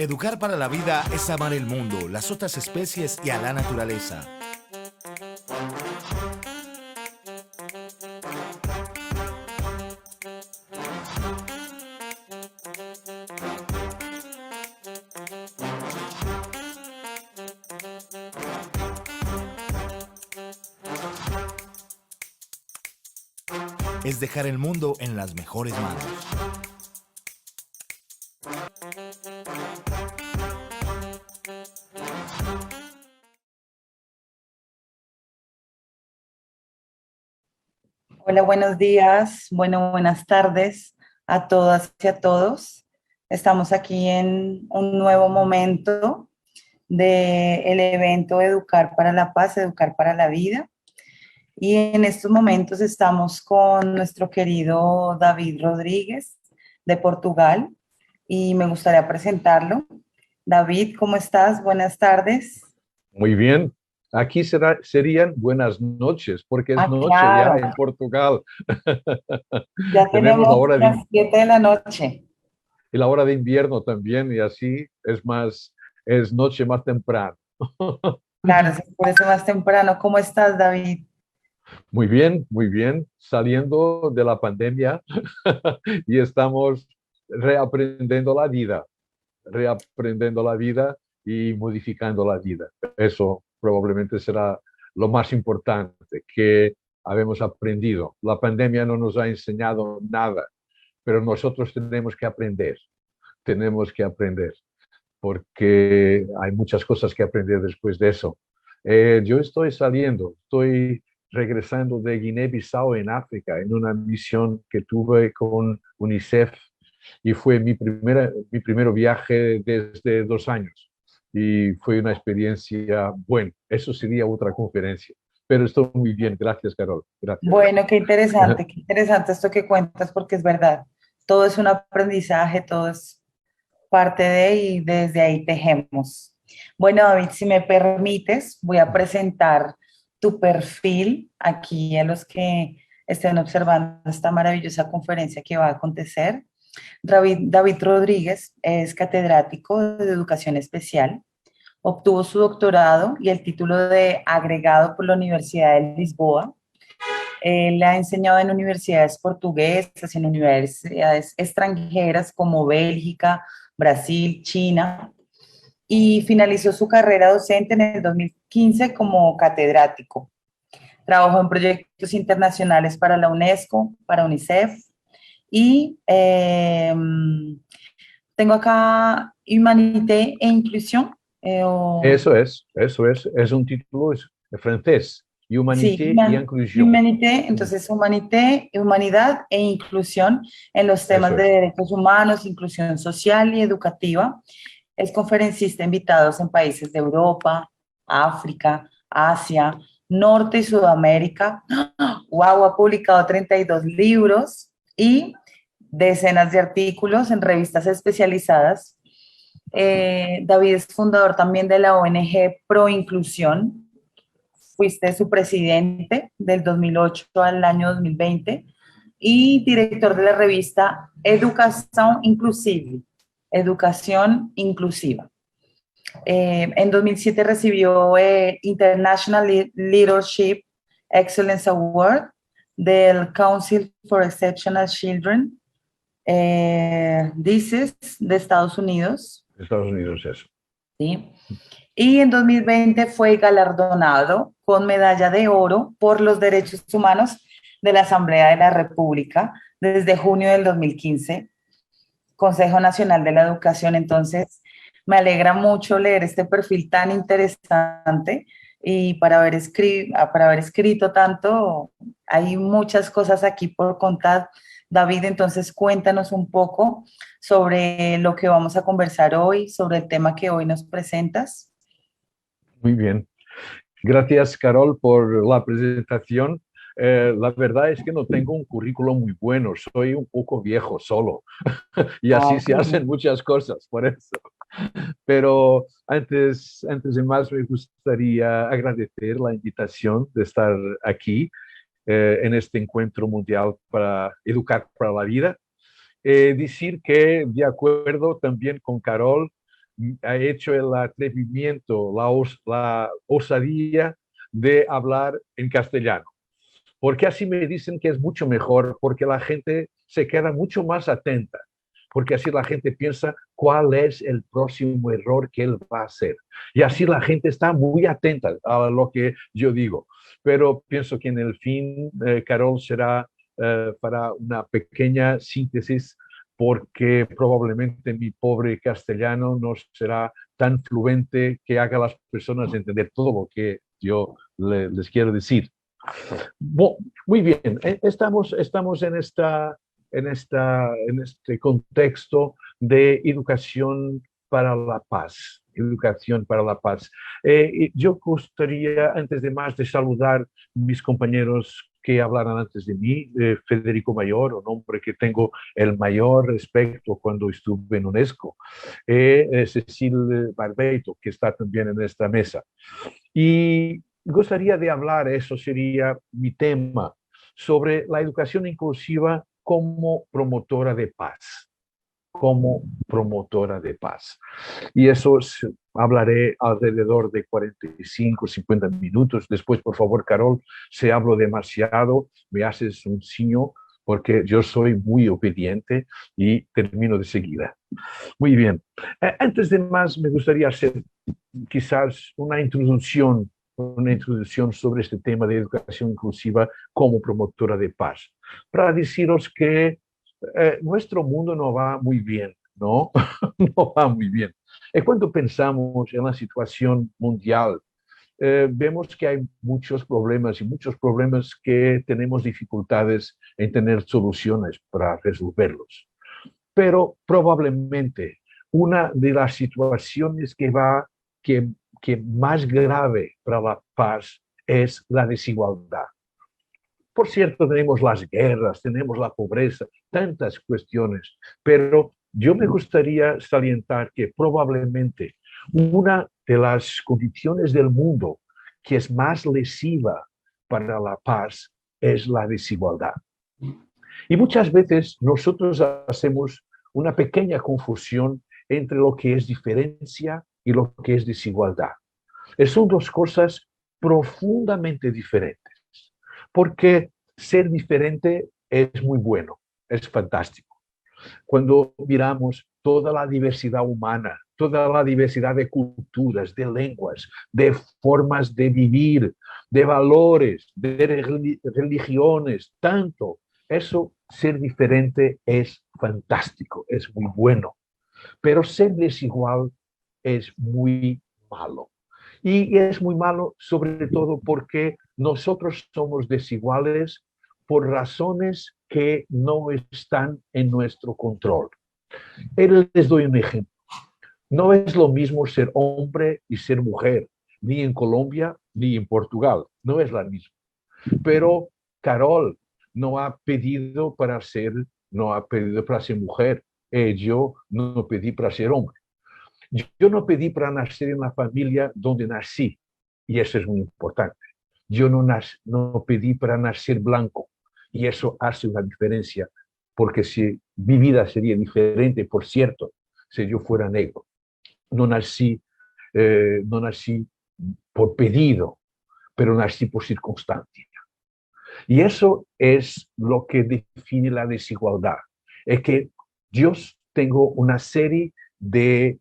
Educar para la vida es amar el mundo, las otras especies y a la naturaleza. Es dejar el mundo en las mejores manos. Hola, buenos días, buenas tardes a todas y a todos. Estamos aquí en un nuevo momento del evento Educar para la Paz, Educar para la Vida. Y en estos momentos estamos con nuestro querido David Rodríguez de Portugal y me gustaría presentarlo. David, ¿cómo estás? Buenas tardes. Muy bien. Aquí serían buenas noches, porque es noche ya Claro, en Portugal. ya Tenemos la tenemos hora las 7 de la noche. y la hora de invierno también, y así es noche más temprano. Claro, se puede ser más temprano. ¿Cómo estás, David? Muy bien, saliendo de la pandemia y estamos reaprendiendo la vida y modificando la vida. Eso probablemente será lo más importante que habemos aprendido. La pandemia no nos ha enseñado nada, pero nosotros tenemos que aprender, porque hay muchas cosas que aprender después de eso. Yo estoy regresando de Guinea-Bissau en África, en una misión que tuve con UNICEF y fue mi primer viaje desde 2 años y fue una experiencia buena. Eso sería otra conferencia, pero estoy muy bien. Gracias, Carol. Gracias. Bueno, qué interesante esto que cuentas porque es verdad. Todo es un aprendizaje, todo es parte de y desde ahí tejemos. Bueno, David, si me permites, voy a presentar tu perfil aquí a los que estén observando esta maravillosa conferencia que va a acontecer. David Rodríguez es catedrático de Educación Especial. Obtuvo su doctorado y el título de agregado por la Universidad de Lisboa. Él ha enseñado en universidades portuguesas, en universidades extranjeras como Bélgica, Brasil, China, y finalizó su carrera docente en el 2015 como catedrático. Trabajó en proyectos internacionales para la UNESCO, para UNICEF, y tengo acá Humanité e Inclusión. Es un título francés, Sí, Humanité y Inclusion. humanité, entonces humanité, humanidad e inclusión en los temas Eso de es. derechos humanos, inclusión social y educativa. Es conferencista invitado en países de Europa, África, Asia, Norte y Sudamérica. Wow, ha publicado 32 libros y decenas de artículos en revistas especializadas. David es fundador también de la ONG Pro Inclusión. Fuiste su presidente del 2008 al año 2020 y director de la revista Educación Inclusive, Educación Inclusiva. En 2007 recibió el International Leadership Excellence Award del Council for Exceptional Children, DICES, de Estados Unidos. Estados Unidos, eso. ¿Sí? Y en 2020 fue galardonado con medalla de oro por los derechos humanos de la Asamblea de la República desde junio del 2015, Consejo Nacional de la Educación. Entonces, me alegra mucho leer este perfil tan interesante y para haber escrito tanto, hay muchas cosas aquí por contar. David, entonces cuéntanos un poco sobre lo que vamos a conversar hoy, sobre el tema que hoy nos presentas. Muy bien. Gracias, Carol, por la presentación. La verdad es que no tengo un currículo muy bueno, soy un poco viejo solo y así se hacen muchas cosas, por eso. Pero antes de más, me gustaría agradecer la invitación de estar aquí en este encuentro mundial para educar para la vida. Decir que, de acuerdo también con Carol, ha hecho el atrevimiento, la osadía de hablar en castellano. Porque así me dicen que es mucho mejor, porque la gente se queda mucho más atenta, porque así la gente piensa cuál es el próximo error que él va a hacer. Y así la gente está muy atenta a lo que yo digo. Pero pienso que en el fin, Carol será para una pequeña síntesis, porque probablemente mi pobre castellano no será tan fluente que haga a las personas entender todo lo que yo les quiero decir. Muy bien, estamos en este contexto de educación para la paz. Educación para la paz. Y yo gustaría, antes de más, de saludar mis compañeros que hablaran antes de mí, Federico Mayor, un hombre que tengo el mayor respeto cuando estuve en UNESCO, Cecil Barbeito, que está también en esta mesa. Y gustaría de hablar, eso sería mi tema, sobre la educación inclusiva como promotora de paz, como promotora de paz. Y eso hablaré alrededor de 45, 50 minutos. Después, por favor, Carol, si hablo demasiado, me haces un signo, porque yo soy muy obediente y termino de seguida. Muy bien. Antes de más, me gustaría hacer quizás una introducción sobre este tema de educación inclusiva como promotora de paz, para deciros que nuestro mundo no va muy bien, ¿no? No va muy bien. Y cuando pensamos en la situación mundial, vemos que hay muchos problemas y muchos problemas que tenemos dificultades en tener soluciones para resolverlos. Pero probablemente una de las situaciones que más grave para la paz es la desigualdad. Por cierto, tenemos las guerras, tenemos la pobreza, tantas cuestiones, pero yo me gustaría salientar que probablemente una de las condiciones del mundo que es más lesiva para la paz es la desigualdad. Y muchas veces nosotros hacemos una pequeña confusión entre lo que es diferencia y lo que es desigualdad. Son dos cosas profundamente diferentes, porque ser diferente es muy bueno, es fantástico. Cuando miramos toda la diversidad humana, toda la diversidad de culturas, de lenguas, de formas de vivir, de valores, de religiones, tanto, eso, ser diferente es fantástico, es muy bueno. Pero ser desigual es muy malo. Y es muy malo sobre todo porque nosotros somos desiguales por razones que no están en nuestro control. Les doy un ejemplo. No es lo mismo ser hombre y ser mujer, ni en Colombia ni en Portugal. No es lo mismo. Pero Carol no ha pedido para ser mujer. Yo no pedí para ser hombre. Yo no pedí para nacer en la familia donde nací, y eso es muy importante. Yo no pedí para nacer blanco, y eso hace una diferencia, porque mi vida sería diferente, por cierto, si yo fuera negro. No nací por pedido, pero nací por circunstancia. Y eso es lo que define la desigualdad. Es que yo tengo una serie de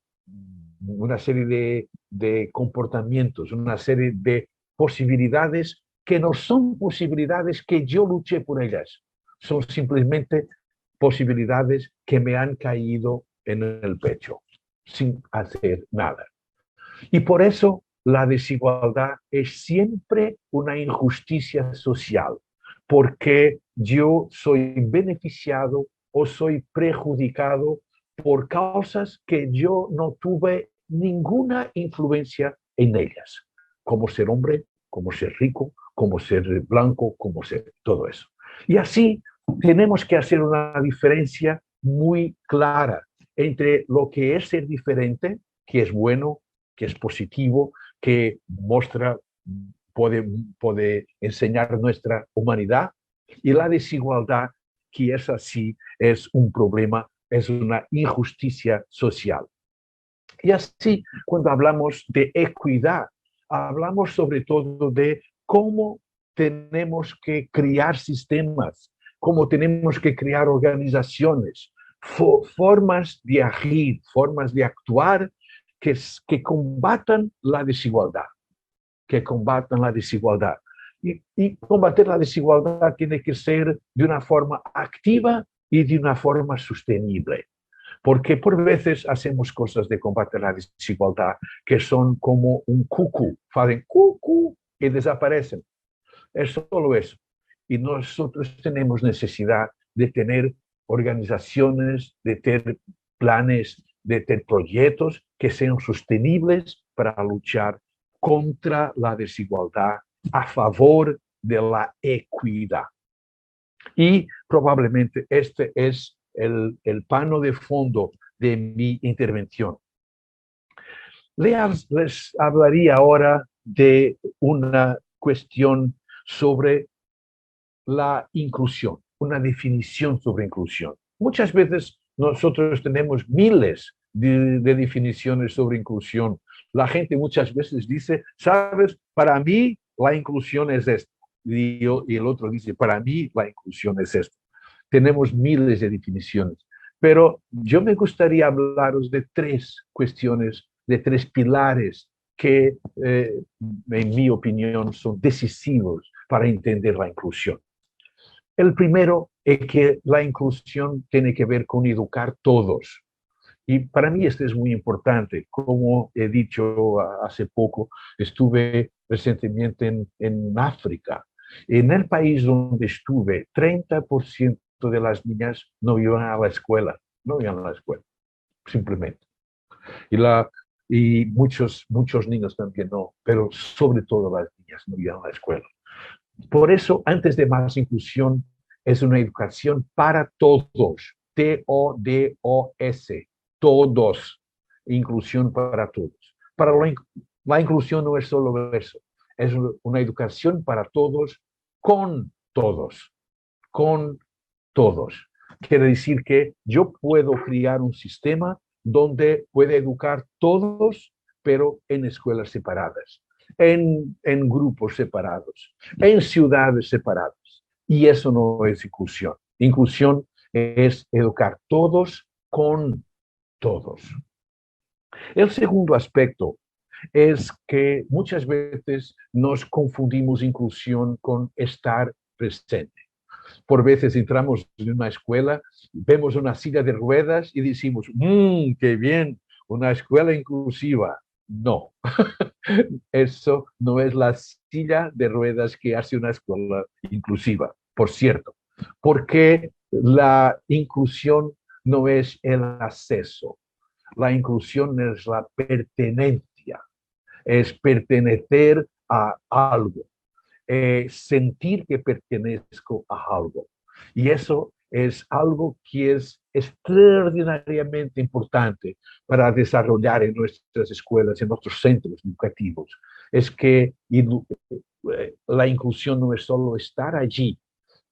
comportamientos, una serie de posibilidades que no son posibilidades que yo luché por ellas. Son simplemente posibilidades que me han caído en el pecho sin hacer nada. Y por eso la desigualdad es siempre una injusticia social, porque yo soy beneficiado o soy perjudicado por causas que yo no tuve ninguna influencia en ellas, como ser hombre, como ser rico, como ser blanco, como ser todo eso. Y así tenemos que hacer una diferencia muy clara entre lo que es ser diferente, que es bueno, que es positivo, que puede enseñar nuestra humanidad, y la desigualdad, que es así, es un problema, es una injusticia social. Y así, cuando hablamos de equidad, hablamos sobre todo de cómo tenemos que crear sistemas, cómo tenemos que crear organizaciones, formas de agir, formas de actuar que combatan la desigualdad, que combatan la desigualdad. Y combatir la desigualdad tiene que ser de una forma activa y de una forma sostenible. Porque por veces hacemos cosas de combate a la desigualdad que son como un cucú, hacen cucú y desaparecen. Es solo eso. Y nosotros tenemos necesidad de tener organizaciones, de tener planes, de tener proyectos que sean sostenibles para luchar contra la desigualdad a favor de la equidad. Y probablemente este es el pano de fondo de mi intervención. Les hablaría ahora de una cuestión sobre la inclusión, una definición sobre inclusión. Muchas veces nosotros tenemos miles de definiciones sobre inclusión. La gente muchas veces dice, sabes, para mí la inclusión es esto. Y el otro dice, para mí la inclusión es esto. Tenemos miles de definiciones, pero yo me gustaría hablaros de tres cuestiones, de tres pilares que, en mi opinión, son decisivos para entender la inclusión. El primero es que la inclusión tiene que ver con educar todos. Y para mí esto es muy importante. Como he dicho hace poco, estuve recientemente en África. En el país donde estuve, 30% de las niñas no iban a la escuela, no iban a la escuela, simplemente. Y muchos niños también no, pero sobre todo las niñas no iban a la escuela. Por eso, antes de más inclusión, es una educación para todos, T-O-D-O-S, todos, inclusión para todos. Para la inclusión no es solo eso, es una educación para todos, con todos, con todos. Quiere decir que yo puedo crear un sistema donde puede educar todos, pero en escuelas separadas, en grupos separados, en ciudades separadas. Y eso no es inclusión. Inclusión es educar todos con todos. El segundo aspecto es que muchas veces nos confundimos inclusión con estar presente. Por veces entramos en una escuela, vemos una silla de ruedas y decimos, qué bien, una escuela inclusiva. No, eso no es la silla de ruedas que hace una escuela inclusiva, por cierto, porque la inclusión no es el acceso, la inclusión es la pertenencia, es pertenecer a algo. Sentir que pertenezco a algo. Y eso es algo que es extraordinariamente importante para desarrollar en nuestras escuelas, en nuestros centros educativos. Es que la inclusión no es solo estar allí,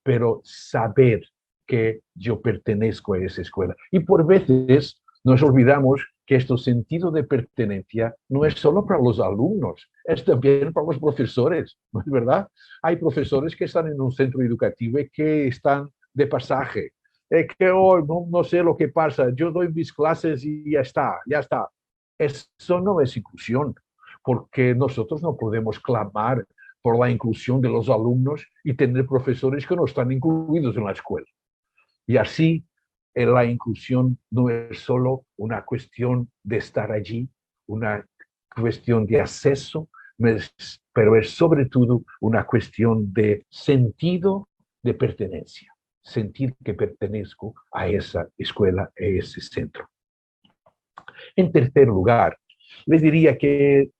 pero saber que yo pertenezco a esa escuela. Y por veces nos olvidamos que este sentido de pertenencia no es solo para los alumnos, es también para los profesores, ¿no es verdad? Hay profesores que están en un centro educativo y que están de pasaje, que hoy no sé lo que pasa, yo doy mis clases y ya está, ya está. Eso no es inclusión, porque nosotros no podemos clamar por la inclusión de los alumnos y tener profesores que no están incluidos en la escuela. Y así la inclusión no es solo una cuestión de estar allí, una cuestión de acceso, pero es sobre todo una cuestión de sentido de pertenencia, sentir que pertenezco a esa escuela, a ese centro. En tercer lugar, les diría que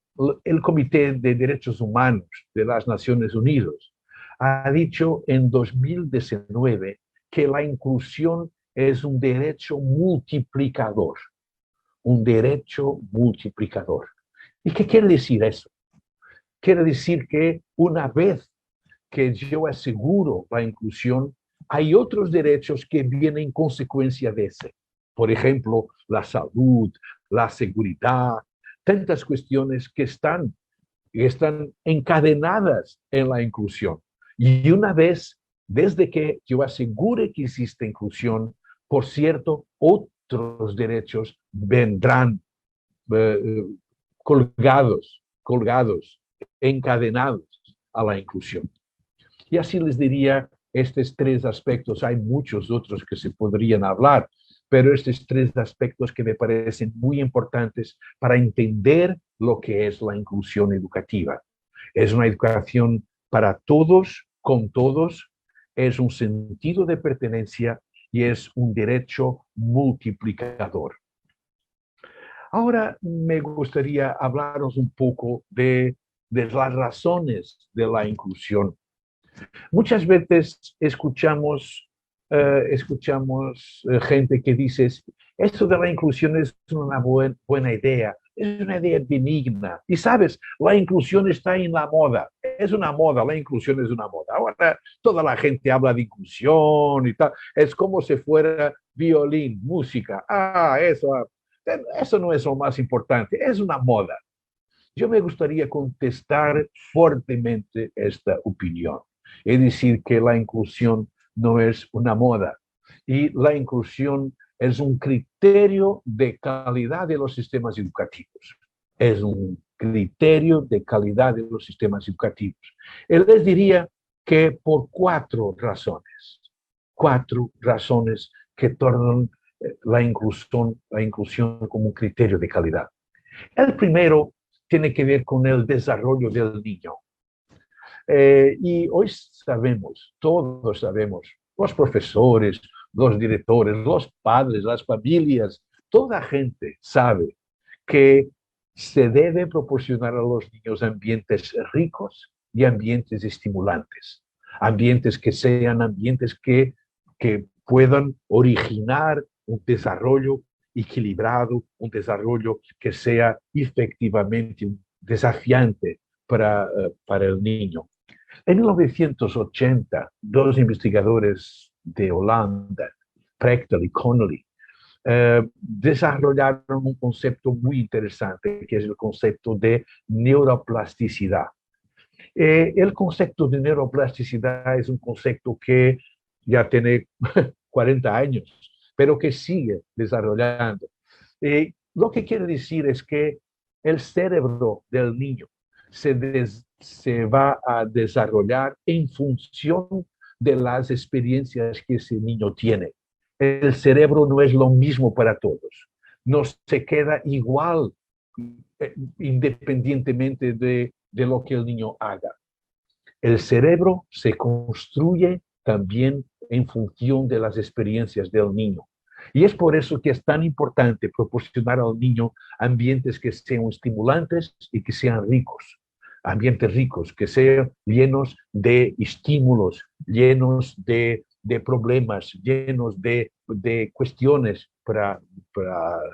el Comité de Derechos Humanos de las Naciones Unidas ha dicho en 2019 que la inclusión es un derecho multiplicador, un derecho multiplicador. ¿Y qué quiere decir eso? Quiere decir que una vez que yo aseguro la inclusión, hay otros derechos que vienen en consecuencia de ese. Por ejemplo, la salud, la seguridad, tantas cuestiones que están encadenadas en la inclusión. Y una vez, desde que yo asegure que existe inclusión, por cierto, otros derechos vendrán colgados, encadenados a la inclusión. Y así les diría estos tres aspectos. Hay muchos otros que se podrían hablar, pero estos tres aspectos que me parecen muy importantes para entender lo que es la inclusión educativa. Es una educación para todos, con todos, es un sentido de pertenencia y es un derecho multiplicador. Ahora me gustaría hablaros un poco de las razones de la inclusión. Muchas veces escuchamos gente que dice, esto de la inclusión es una buena idea, es una idea benigna. Y sabes, la inclusión está en la moda, es una moda, la inclusión es una moda. Ahora toda la gente habla de inclusión y tal, es como si fuera violín, música. Eso no es lo más importante, es una moda. Yo me gustaría contestar fuertemente esta opinión. Es decir, que la inclusión no es una moda y la inclusión es un criterio de calidad de los sistemas educativos. Es un criterio de calidad de los sistemas educativos. Él les diría que por cuatro razones que tornan la inclusión como un criterio de calidad. El primero tiene que ver con el desarrollo del niño. Y hoy sabemos, todos sabemos, los profesores, los directores, los padres, las familias, toda gente sabe que se debe proporcionar a los niños ambientes ricos y ambientes estimulantes. Ambientes que sean ambientes que puedan originar un desarrollo equilibrado, un desarrollo que sea efectivamente desafiante para el niño. En 1980, dos investigadores de Holanda, Prechtel y Connolly, desarrollaron un concepto muy interesante, que es el concepto de neuroplasticidad. El concepto de neuroplasticidad es un concepto que ya tiene 40 años, pero que sigue desarrollando. Lo que quiere decir es que el cerebro del niño se va a desarrollar en función de las experiencias que ese niño tiene. El cerebro no es lo mismo para todos. No se queda igual independientemente de lo que el niño haga. El cerebro se construye también en función de las experiencias del niño. Y es por eso que es tan importante proporcionar al niño ambientes que sean estimulantes y que sean ricos. Ambientes ricos, que sean llenos de estímulos, llenos de problemas, llenos de cuestiones para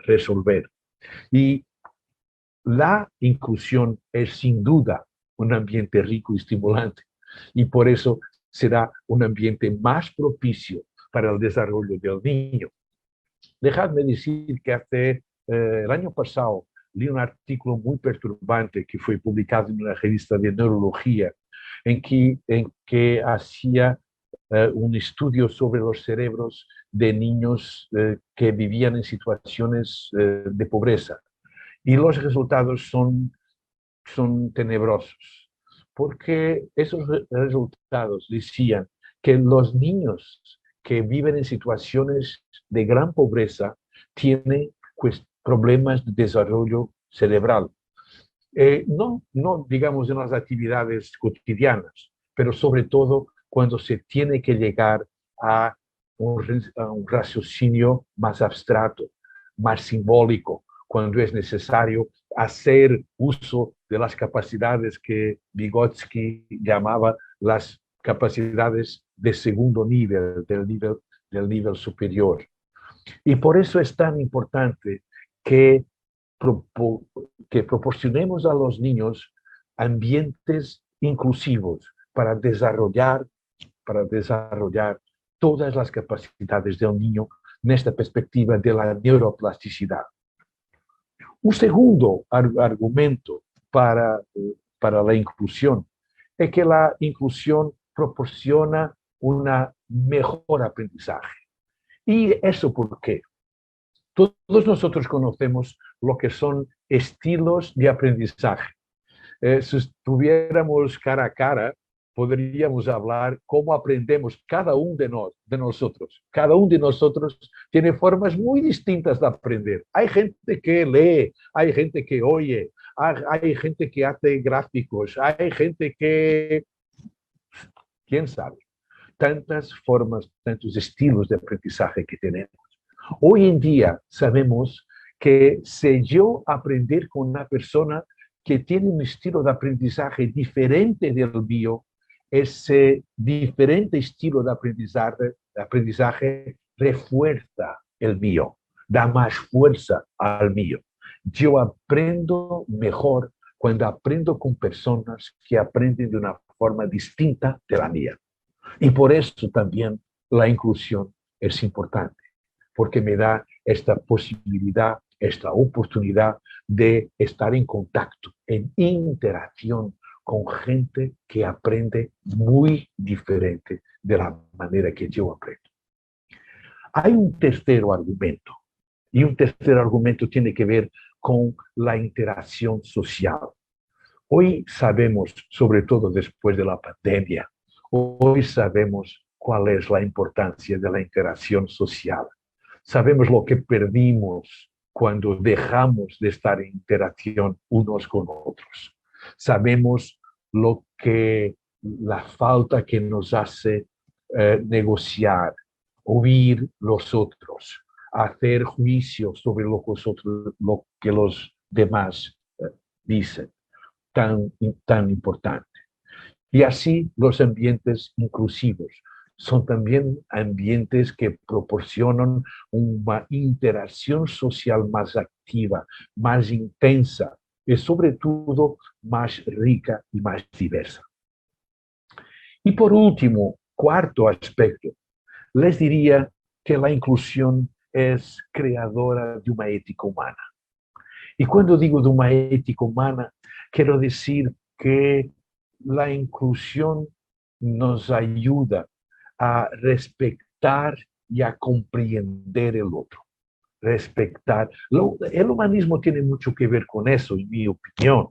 resolver. Y la inclusión es sin duda un ambiente rico y estimulante, y por eso será un ambiente más propicio para el desarrollo del niño. Dejadme decir que el año pasado leí un artículo muy perturbante que fue publicado en una revista de neurología en que hacía un estudio sobre los cerebros de niños que vivían en situaciones de pobreza. Y los resultados son tenebrosos, porque esos resultados decían que los niños que viven en situaciones de gran pobreza tienen problemas de desarrollo cerebral. No digamos en las actividades cotidianas, pero sobre todo cuando se tiene que llegar a un raciocinio más abstracto, más simbólico, cuando es necesario hacer uso de las capacidades que Vygotsky llamaba las capacidades de segundo nivel, del nivel superior. Y por eso es tan importante que proporcionemos a los niños ambientes inclusivos para desarrollar todas las capacidades del niño en esta perspectiva de la neuroplasticidad. Un segundo argumento para la inclusión es que la inclusión proporciona un mejor aprendizaje. ¿Y eso por qué? Todos nosotros conocemos lo que son estilos de aprendizaje. Si estuviéramos cara a cara, podríamos hablar cómo aprendemos cada uno de nosotros. Cada uno de nosotros tiene formas muy distintas de aprender. Hay gente que lee, hay gente que oye, hay gente que hace gráficos, hay gente que, quién sabe, tantas formas, tantos estilos de aprendizaje que tenemos. Hoy en día sabemos que si yo aprender con una persona que tiene un estilo de aprendizaje diferente del mío, ese diferente estilo de aprendizaje refuerza el mío, da más fuerza al mío. Yo aprendo mejor cuando aprendo con personas que aprenden de una forma distinta de la mía. Y por eso también la inclusión es importante, porque me da esta posibilidad, esta oportunidad de estar en contacto, en interacción con gente que aprende muy diferente de la manera que yo aprendo. Hay un tercer argumento, y un tercer argumento tiene que ver con la interacción social. Hoy sabemos, sobre todo después de la pandemia, hoy sabemos cuál es la importancia de la interacción social. Sabemos lo que perdimos cuando dejamos de estar en interacción unos con otros. Sabemos la falta que nos hace negociar, oír los otros, hacer juicio sobre lo que los demás dicen. Tan importante. Y así los ambientes inclusivos son también ambientes que proporcionan una interacción social más activa, más intensa y sobre todo más rica y más diversa. Y por último, cuarto aspecto, les diría que la inclusión es creadora de una ética humana. Y cuando digo de una ética humana, quiero decir que la inclusión nos ayuda a respetar y a comprender el otro. Respetar. El humanismo tiene mucho que ver con eso, en mi opinión.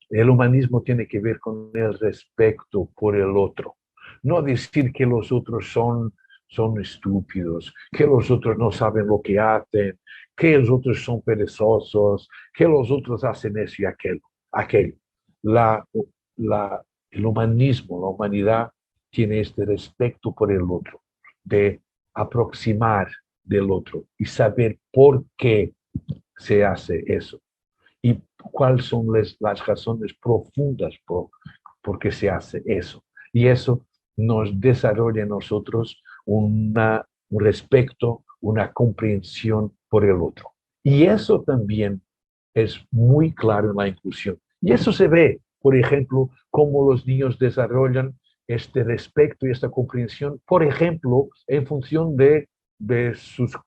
El humanismo tiene que ver con el respeto por el otro. No decir que los otros son estúpidos, que los otros no saben lo que hacen, que los otros son perezosos, que los otros hacen eso y aquello. El humanismo, la humanidad, tiene este respeto por el otro, de aproximar del otro y saber por qué se hace eso y cuáles son las razones profundas por qué se hace eso. Y eso nos desarrolla en nosotros un respeto, una comprensión por el otro. Y eso también es muy claro en la inclusión. Y eso se ve, por ejemplo, cómo los niños desarrollan este respeto y esta comprensión, por ejemplo, en función de sus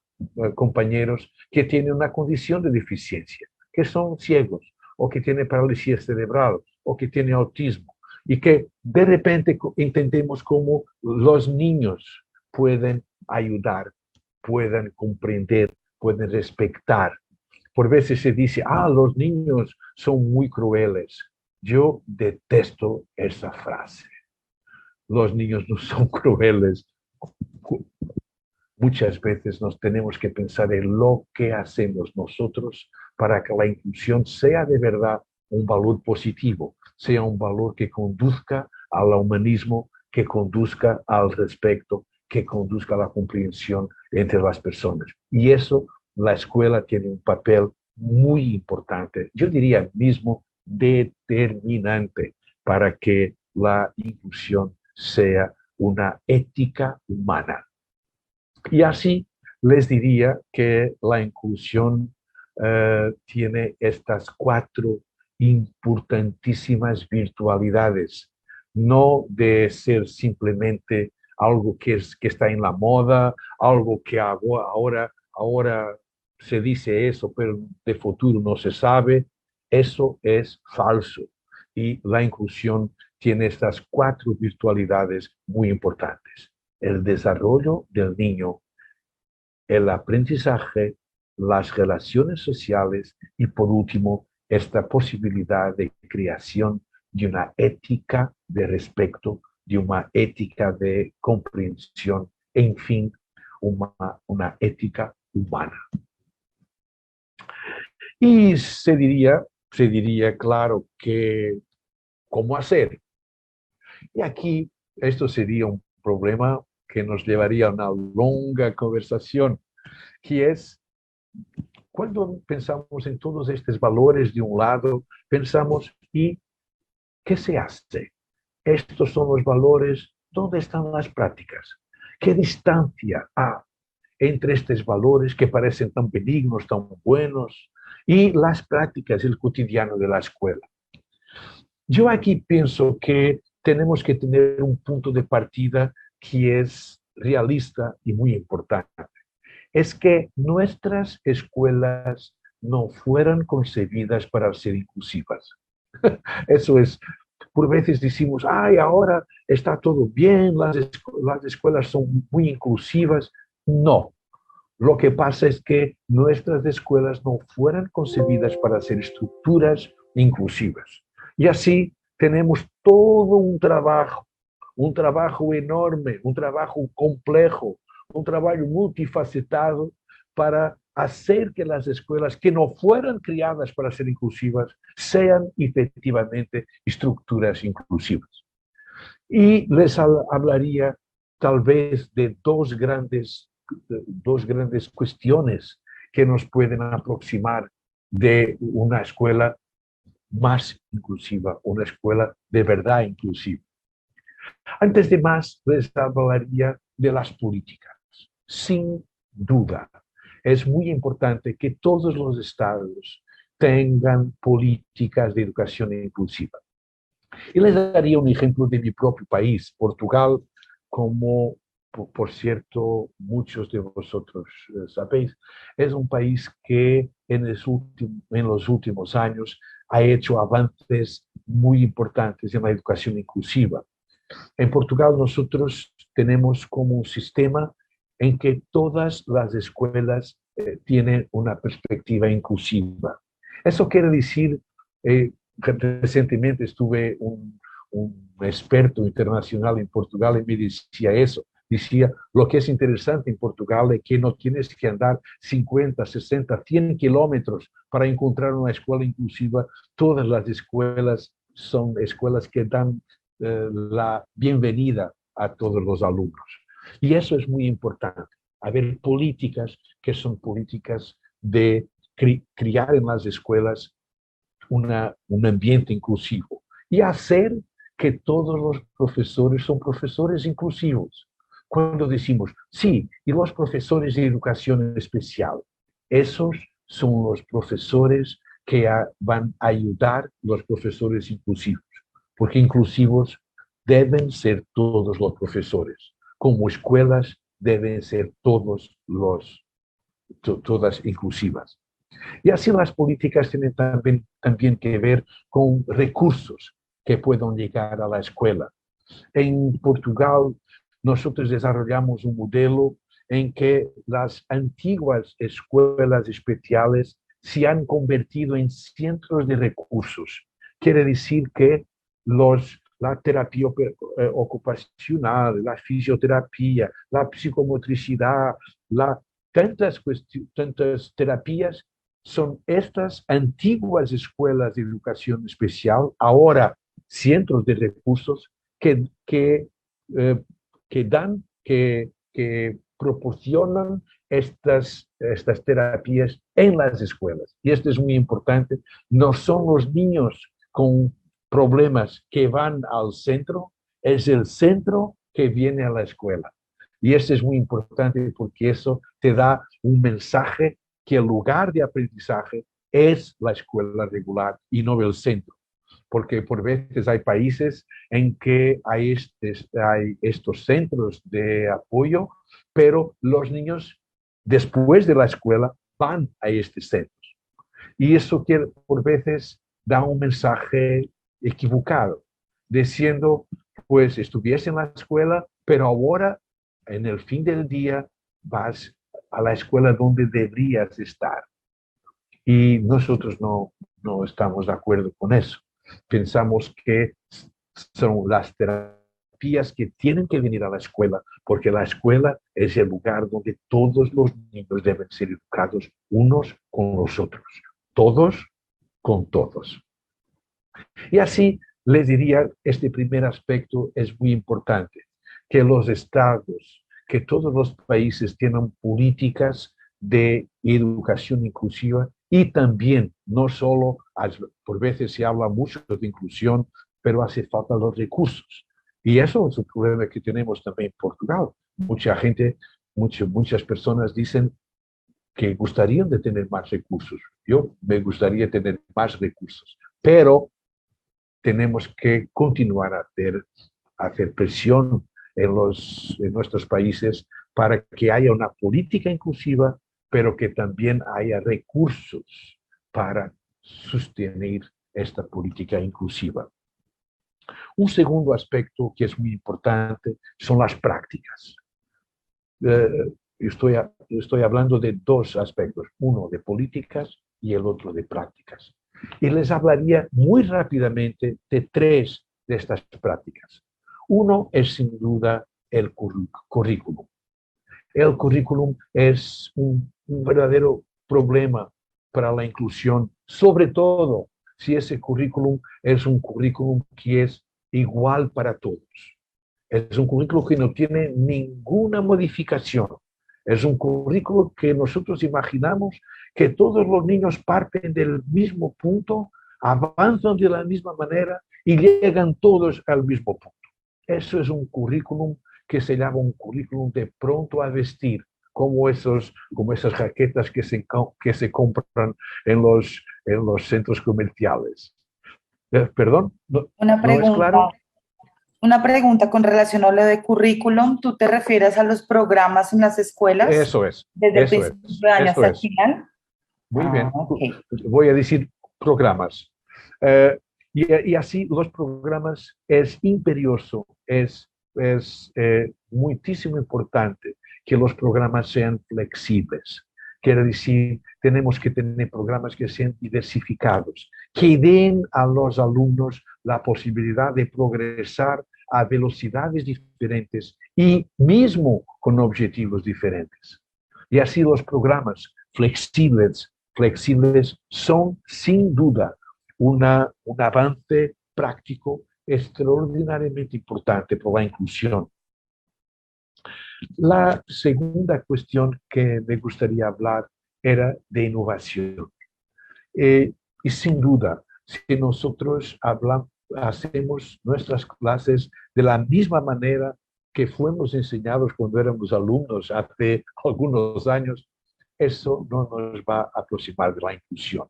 compañeros que tienen una condición de deficiencia, que son ciegos, o que tienen parálisis cerebral, o que tienen autismo, y que de repente entendemos cómo los niños pueden ayudar, pueden comprender, pueden respetar. Por veces se dice, los niños son muy crueles. Yo detesto esa frase. Los niños no son crueles. Muchas veces nos tenemos que pensar en lo que hacemos nosotros para que la inclusión sea de verdad un valor positivo, sea un valor que conduzca al humanismo, que conduzca al respeto, que conduzca a la comprensión entre las personas. Y eso, la escuela tiene un papel muy importante, yo diría mismo determinante, para que la inclusión sea una ética humana. Y así les diría que la inclusión tiene estas 4 importantísimas virtualidades, no de ser simplemente algo que está en la moda, algo que ahora se dice eso, pero de futuro no se sabe. Eso es falso. Y la inclusión tiene estas cuatro virtualidades muy importantes: el desarrollo del niño, el aprendizaje, las relaciones sociales y, por último, esta posibilidad de creación de una ética de respeto, de una ética de comprensión, en fin, una ética humana. Y se diría, claro, que ¿cómo hacer? Y aquí esto sería un problema que nos llevaría a una longa conversación, que es cuando pensamos en todos estos valores de un lado, pensamos, ¿y qué se hace? Estos son los valores, ¿dónde están las prácticas? ¿Qué distancia hay entre estos valores que parecen tan benignos, tan buenos, y las prácticas, el cotidiano de la escuela? Yo aquí pienso que tenemos que tener un punto de partida que es realista y muy importante. Es que nuestras escuelas no fueran concebidas para ser inclusivas. Eso es, por veces decimos, ay, ahora está todo bien, las escuelas son muy inclusivas. No, lo que pasa es que nuestras escuelas no fueran concebidas para ser estructuras inclusivas. Y así tenemos todo un trabajo enorme, un trabajo complejo, un trabajo multifacetado para hacer que las escuelas que no fueran criadas para ser inclusivas sean efectivamente estructuras inclusivas. Y les hablaría tal vez de dos grandes cuestiones que nos pueden aproximar de una escuela más inclusiva, una escuela de verdad inclusiva. Antes de más, les hablaría de las políticas. Sin duda, es muy importante que todos los estados tengan políticas de educación inclusiva. Y les daría un ejemplo de mi propio país, Portugal, como por cierto muchos de vosotros sabéis, es un país que en los últimos años ha hecho avances muy importantes en la educación inclusiva. En Portugal nosotros tenemos como un sistema en que todas las escuelas tienen una perspectiva inclusiva. Eso quiere decir, recientemente estuve un experto internacional en Portugal y me decía eso. Decía, lo que es interesante en Portugal es que no tienes que andar 50, 60, 100 kilómetros para encontrar una escuela inclusiva. Todas las escuelas son escuelas que dan la bienvenida a todos los alumnos. Y eso es muy importante. Haber políticas que son políticas de criar en las escuelas un ambiente inclusivo y hacer que todos los profesores son profesores inclusivos. Cuando decimos, sí, y los profesores de educación especial, esos son los profesores que van a ayudar a los profesores inclusivos, porque inclusivos deben ser todos los profesores, como escuelas deben ser todas inclusivas. Y así las políticas tienen también que ver con recursos que puedan llegar a la escuela. En Portugal, nosotros desarrollamos un modelo en que las antiguas escuelas especiales se han convertido en centros de recursos. Quiere decir que la terapia ocupacional, la fisioterapia, la psicomotricidad, tantas terapias son estas antiguas escuelas de educación especial, ahora centros de recursos que proporcionan estas terapias en las escuelas. Y esto es muy importante. No son los niños con problemas que van al centro, es el centro que viene a la escuela. Y esto es muy importante porque eso te da un mensaje que el lugar de aprendizaje es la escuela regular y no el centro. Porque por veces hay países en que hay estos centros de apoyo, pero los niños después de la escuela van a estos centros. Y eso que por veces da un mensaje equivocado, diciendo, pues estuviese en la escuela, pero ahora en el fin del día vas a la escuela donde deberías estar. Y nosotros no estamos de acuerdo con eso. Pensamos que son las terapias que tienen que venir a la escuela, porque la escuela es el lugar donde todos los niños deben ser educados unos con los otros, todos con todos. Y así les diría, este primer aspecto es muy importante, que los estados, que todos los países tengan políticas de educación inclusiva y también, no solo, por veces se habla mucho de inclusión, pero hace falta los recursos. Y eso es un problema que tenemos también en Portugal. Mucha gente, muchas personas dicen que gustarían de tener más recursos. Yo me gustaría tener más recursos, pero tenemos que continuar a hacer presión en nuestros países para que haya una política inclusiva, pero que también haya recursos para sostener esta política inclusiva. Un segundo aspecto que es muy importante son las prácticas. Estoy hablando de dos aspectos, uno de políticas y el otro de prácticas. Y les hablaría muy rápidamente de tres de estas prácticas. Uno es sin duda el currículum. El currículum es un verdadero problema para la inclusión, sobre todo si ese currículum es un currículum que es igual para todos. Es un currículo que no tiene ninguna modificación. Es un currículo que nosotros imaginamos que todos los niños parten del mismo punto, avanzan de la misma manera y llegan todos al mismo punto. Eso es un currículum que se llama un currículum de pronto a vestir, como esas jaquetas que se compran en los centros comerciales. ¿Perdón? Una ¿No es pregunta. claro? Una pregunta con relación a lo de currículum. ¿Tú te refieres a los programas en las escuelas Eso es. desde el Eso principio es. de año Eso hasta el es. final? Muy Ah, bien. ok. Voy a decir programas. Y así los programas es imperioso, es muchísimo importante que los programas sean flexibles. Quiere decir, tenemos que tener programas que sean diversificados, que den a los alumnos la posibilidad de progresar a velocidades diferentes y mismo con objetivos diferentes. Y así los programas flexibles son sin duda un avance práctico extraordinariamente importante por la inclusión. La segunda cuestión que me gustaría hablar era de innovación. Y sin duda, si nosotros hacemos nuestras clases de la misma manera que fuimos enseñados cuando éramos alumnos hace algunos años, eso no nos va a aproximar de la inclusión.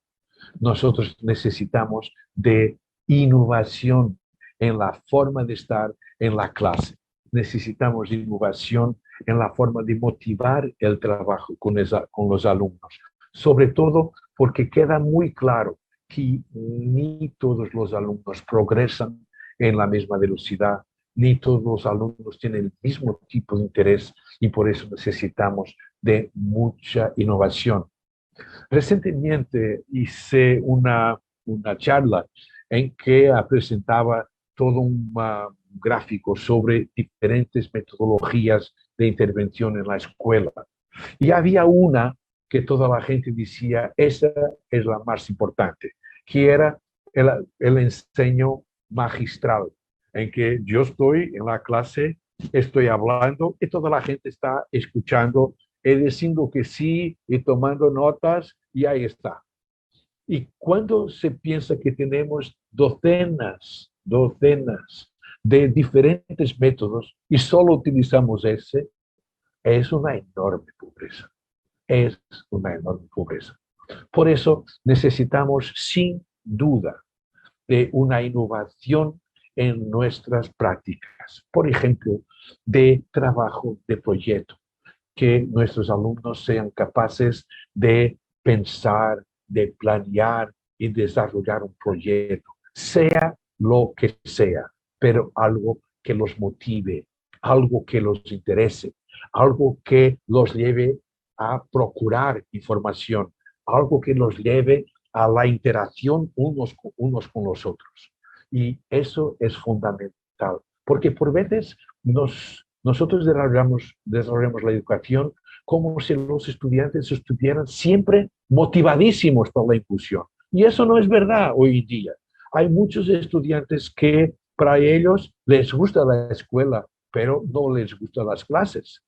Nosotros necesitamos de innovación en la forma de estar en la clase. Necesitamos innovación en la forma de motivar el trabajo con los alumnos. Sobre todo porque queda muy claro que ni todos los alumnos progresan en la misma velocidad, ni todos los alumnos tienen el mismo tipo de interés y por eso necesitamos de mucha innovación. Recientemente hice una charla en que presentaba todo un gráfico sobre diferentes metodologías de intervención en la escuela. Y había una que toda la gente decía, esa es la más importante, que era el enseño magistral, en que yo estoy en la clase, estoy hablando y toda la gente está escuchando diciendo que sí y tomando notas y ahí está. Y cuando se piensa que tenemos docenas de diferentes métodos y solo utilizamos ese, es una enorme pobreza. Es una enorme pobreza. Por eso necesitamos sin duda de una innovación en nuestras prácticas. Por ejemplo, de trabajo de proyecto. que nuestros alumnos sean capaces de pensar, de planear y desarrollar un proyecto, sea lo que sea, pero algo que los motive, algo que los interese, algo que los lleve a procurar información, algo que los lleve a la interacción unos con los otros. Y eso es fundamental, porque por veces nosotros desarrollamos la educación como si los estudiantes estuvieran siempre motivadísimos por la inclusión. Y eso no es verdad hoy en día. Hay muchos estudiantes que para ellos les gusta la escuela, pero no les gustan las clases.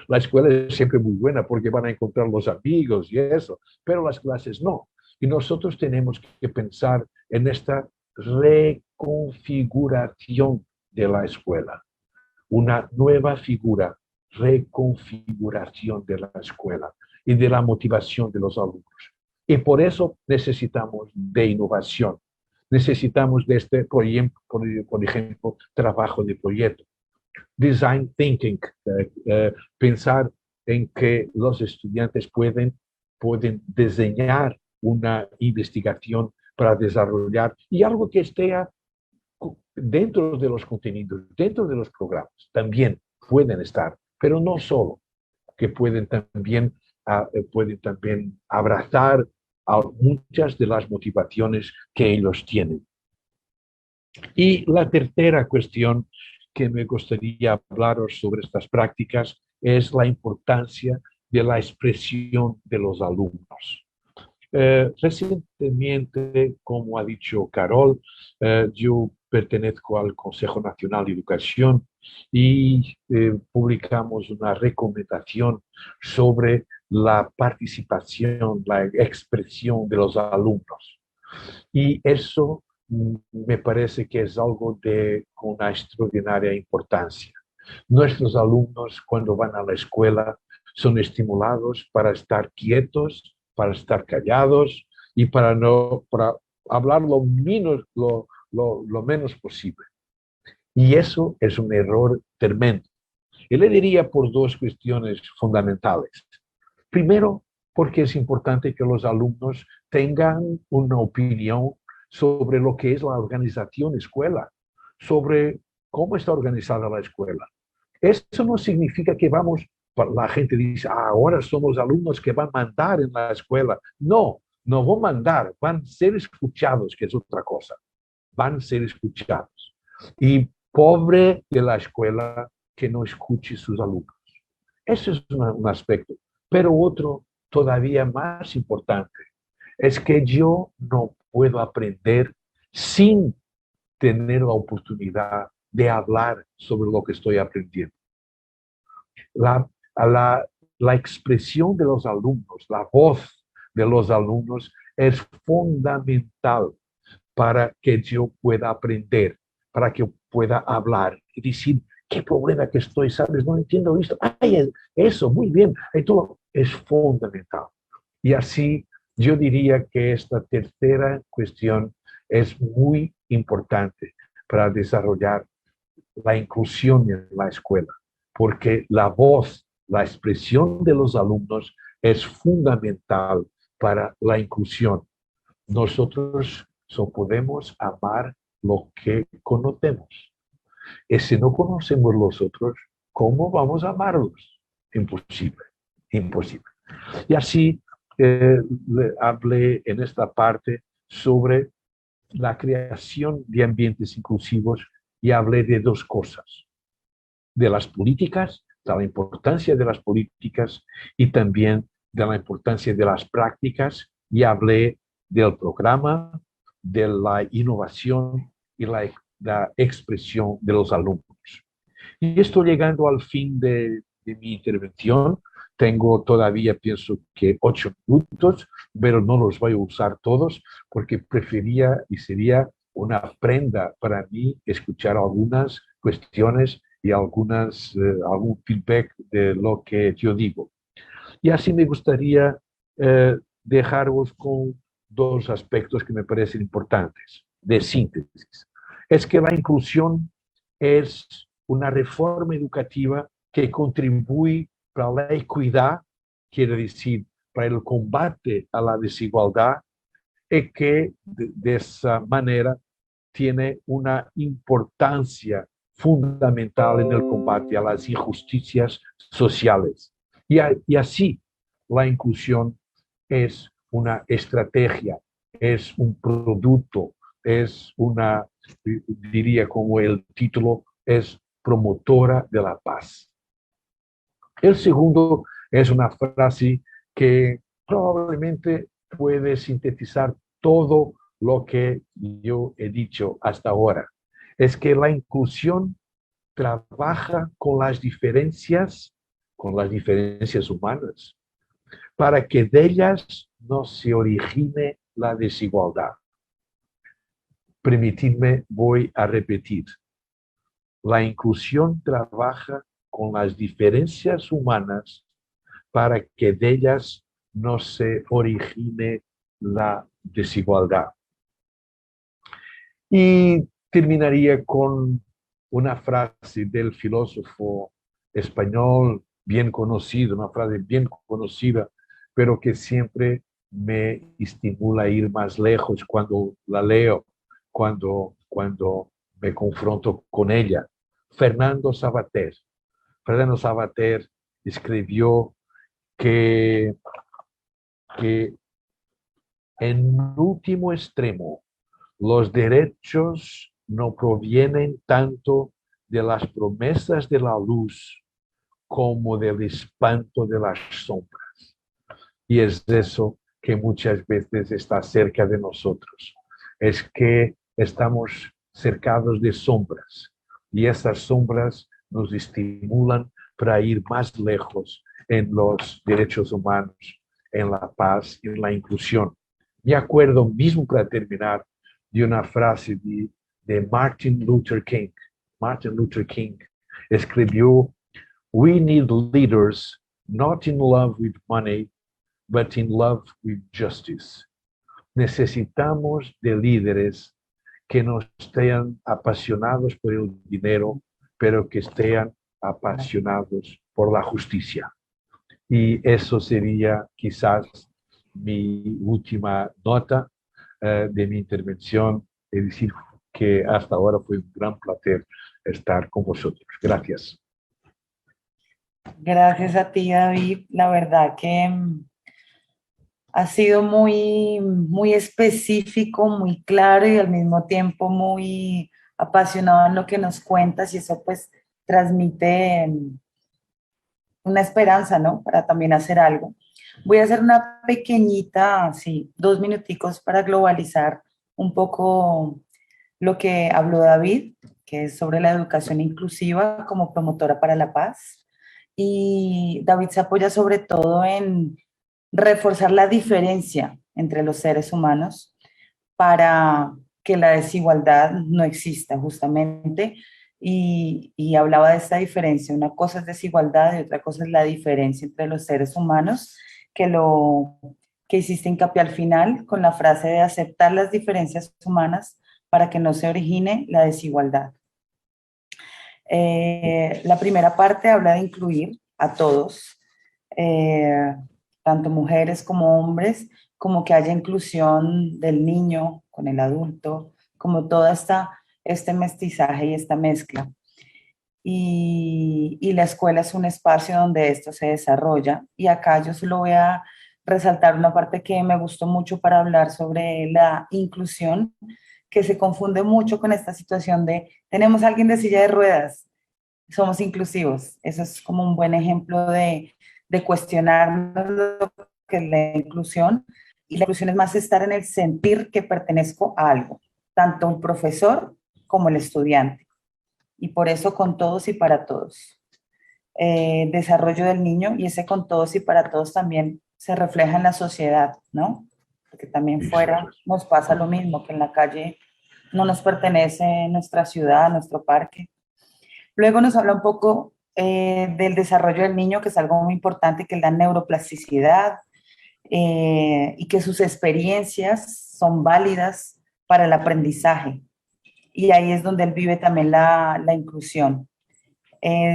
La escuela es siempre muy buena porque van a encontrar los amigos y eso, pero las clases no. Y nosotros tenemos que pensar en esta reconfiguración de la escuela, una nueva figura, reconfiguración de la escuela y de la motivación de los alumnos. Y por eso necesitamos de innovación, necesitamos de este proyecto, por ejemplo, trabajo de proyecto, design thinking, pensar en que los estudiantes pueden diseñar una investigación para desarrollar y algo que esté dentro de los contenidos, dentro de los programas, también pueden estar, pero no solo, que pueden también abrazar a muchas de las motivaciones que ellos tienen. Y la tercera cuestión que me gustaría hablaros sobre estas prácticas es la importancia de la expresión de los alumnos. Recientemente, como ha dicho Carol, yo pertenezco al Consejo Nacional de Educación y publicamos una recomendación sobre la participación, la expresión de los alumnos. Y eso me parece que es algo de una extraordinaria importancia. Nuestros alumnos, cuando van a la escuela, son estimulados para estar quietos, para estar callados y para hablar lo menos posible. Y eso es un error tremendo. Yo le diría por dos cuestiones fundamentales. Primero, porque es importante que los alumnos tengan una opinión sobre lo que es la organización escuela, sobre cómo está organizada la escuela. Eso no significa que la gente dice, ahora son los alumnos que van a mandar en la escuela. No, no van a mandar, van a ser escuchados, que es otra cosa. Van a ser escuchados. Y pobre de la escuela que no escuche sus alumnos. Ese es un aspecto. Pero otro todavía más importante es que yo no puedo aprender sin tener la oportunidad de hablar sobre lo que estoy aprendiendo. La, la, la expresión de los alumnos, la voz de los alumnos es fundamental para que yo pueda aprender, para que pueda hablar y decir, ¿qué problema que estoy? ¿Sabes? No entiendo esto. Ay, eso, muy bien. Esto es fundamental. Y así yo diría que esta tercera cuestión es muy importante para desarrollar la inclusión en la escuela, porque la voz, la expresión de los alumnos es fundamental para la inclusión. Nosotros solo podemos amar lo que conocemos. Y si no conocemos los otros, ¿cómo vamos a amarlos? Imposible, imposible. Y así hablé en esta parte sobre la creación de ambientes inclusivos y hablé de dos cosas, de las políticas, de la importancia de las políticas y también de la importancia de las prácticas y hablé del programa, de la innovación y la expresión de los alumnos. Y estoy llegando al fin de mi intervención. Tengo todavía, pienso que 8 minutos, pero no los voy a usar todos porque prefería y sería una prenda para mí escuchar algunas cuestiones y algún feedback de lo que yo digo. Y así me gustaría dejaros con dos aspectos que me parecen importantes de síntesis. Es que la inclusión es una reforma educativa que contribuye para la equidad, quiere decir, para el combate a la desigualdad, y que de esa manera tiene una importancia fundamental en el combate a las injusticias sociales. Y así la inclusión es una estrategia, es un producto, es una, diría como el título, es promotora de la paz. El segundo es una frase que probablemente puede sintetizar todo lo que yo he dicho hasta ahora. Es que la inclusión trabaja con las diferencias humanas, para que de ellas no se origine la desigualdad. Permitidme, voy a repetir. La inclusión trabaja con las diferencias humanas para que de ellas no se origine la desigualdad. Y terminaría con una frase del filósofo español bien conocido, una frase bien conocida, pero que siempre me estimula a ir más lejos cuando la leo, cuando me confronto con ella. Fernando Savater. Fernando Savater escribió que en último extremo, los derechos no provienen tanto de las promesas de la luz como del espanto de las sombras. Y es eso que muchas veces está cerca de nosotros. Es que estamos cercados de sombras y esas sombras nos estimulan para ir más lejos en los derechos humanos, en la paz y en la inclusión. Me acuerdo mismo, para terminar, de una frase de Martin Luther King. Martin Luther King escribió: "We need leaders not in love with money, but in love with justice." Necesitamos de líderes que no estén apasionados por el dinero, pero que estén apasionados por la justicia. Y eso sería quizás mi última nota de mi intervención, es decir, que hasta ahora fue un gran placer estar con vosotros. Gracias. Gracias a ti, David. La verdad que ha sido muy específico, muy claro y al mismo tiempo muy apasionado en lo que nos cuentas, y eso pues transmite una esperanza, ¿no? Para también hacer algo. Voy a hacer una pequeñita, sí, 2 minuticos para globalizar un poco lo que habló David, que es sobre la educación inclusiva como promotora para la paz. Y David se apoya sobre todo en reforzar la diferencia entre los seres humanos para que la desigualdad no exista justamente, y hablaba de esta diferencia. Una cosa es desigualdad y otra cosa es la diferencia entre los seres humanos, que hiciste hincapié al final con la frase de aceptar las diferencias humanas para que no se origine la desigualdad. La primera parte habla de incluir a todos, tanto mujeres como hombres, como que haya inclusión del niño con el adulto, como toda este mestizaje y esta mezcla. Y la escuela es un espacio donde esto se desarrolla. Y acá yo solo voy a resaltar una parte que me gustó mucho para hablar sobre la inclusión, que se confunde mucho con esta situación de tenemos a alguien de silla de ruedas, somos inclusivos. Eso es como un buen ejemplo de cuestionar lo que es la inclusión. Y la inclusión es más estar en el sentir que pertenezco a algo, tanto el profesor como el estudiante. Y por eso con todos y para todos. Desarrollo del niño, y ese con todos y para todos también se refleja en la sociedad, ¿no? Porque también fuera nos pasa lo mismo, que en la calle no nos pertenece nuestra ciudad, nuestro parque. Luego nos habla un poco del desarrollo del niño, que es algo muy importante, que es la neuroplasticidad, y que sus experiencias son válidas para el aprendizaje. Y ahí es donde él vive también la inclusión.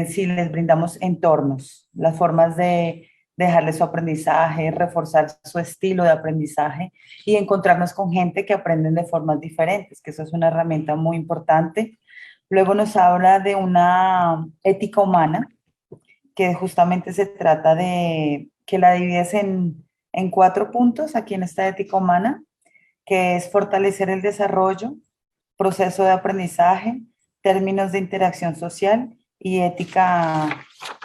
si les brindamos entornos, las formas de dejarles su aprendizaje, reforzar su estilo de aprendizaje y encontrarnos con gente que aprenden de formas diferentes, que eso es una herramienta muy importante. Luego nos habla de una ética humana, que justamente se trata de que la divides en 4 puntos aquí en esta ética humana, que es fortalecer el desarrollo, proceso de aprendizaje, términos de interacción social y ética